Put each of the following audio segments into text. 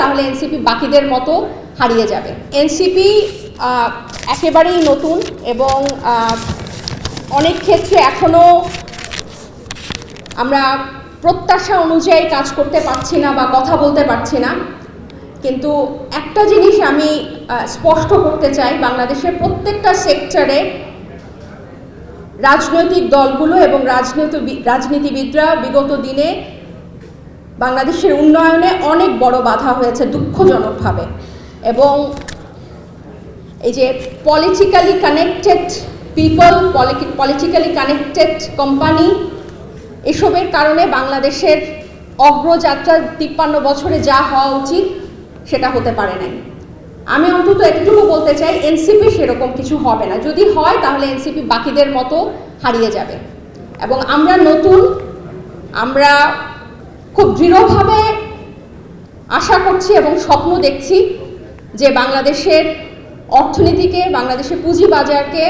তাহলে এনসিপি বাকিদের মতো হারিয়ে যাবে। এনসিপি একেবারেই নতুন এবং অনেক ক্ষেত্রে এখনও আমরা প্রত্যাশা অনুযায়ী কাজ করতে পারছি না বা কথা বলতে পারছি না। কিন্তু একটা জিনিস আমি স্পষ্ট করতে চাই, বাংলাদেশের প্রত্যেকটা সেক্টরে রাজনৈতিক দলগুলো এবং রাজনীতিবিদরা বিগত দিনে বাংলাদেশের উন্নয়নে অনেক বড় বাধা হয়েছে দুঃখজনকভাবে। এবং এই যে politically connected people, politically connected company, এসবের কারণে বাংলাদেশের অগ্রযাত্রা 53 বছরে যা হওয়া উচিত সেটা হতে পারে নাই। আমি অন্তত এতটুকু বলতে চাই, এনসিপি সেরকম কিছু হবে না। যদি হয় তাহলে এনসিপি বাকিদের মতো হারিয়ে যাবে। এবং আমরা নতুন, আমরা খুব দৃঢ়ভাবে আশা করছি এবং স্বপ্ন দেখছি যে বাংলাদেশের অর্থনীতিকে, বাংলাদেশের পুঁজিবাজারকে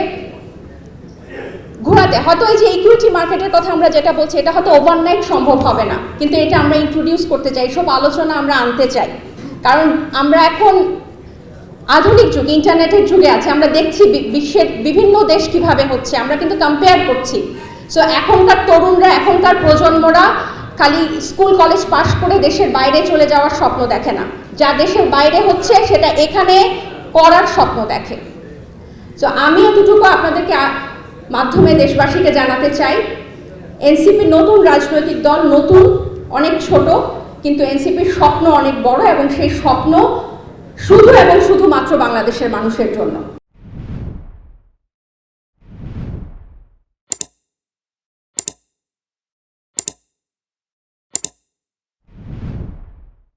ঘোরাতে, হয়তো এই যে ইকুইটি মার্কেটের কথা আমরা যেটা বলছি এটা হয়তো ওভারনাইট সম্ভব হবে না, কিন্তু এটা আমরা ইন্ট্রোডিউস করতে চাই, সব আলোচনা আমরা আনতে চাই। কারণ আমরা এখন আধুনিক যুগে, ইন্টারনেটের যুগে আছে, আমরা দেখছি বিশ্বের বিভিন্ন দেশ কিভাবে হচ্ছে, আমরা কিন্তু কম্পেয়ার করছি। সো এখনকার তরুণরা, এখনকার প্রজন্মরা খালি স্কুল কলেজ পাশ করে দেশের বাইরে চলে যাওয়ার স্বপ্ন দেখে না, যা দেশের বাইরে হচ্ছে সেটা এখানে করার স্বপ্ন দেখে। সো আমি এতটুকু আপনাদেরকে মাধ্যমে দেশবাসীকে জানাতে চাই, এনসিপি নতুন রাজনৈতিক দল, নতুন, অনেক ছোট, কিন্তু এনসিপির স্বপ্ন অনেক বড় এবং সেই স্বপ্ন শুধু এবং শুধুমাত্র বাংলাদেশের মানুষের জন্য।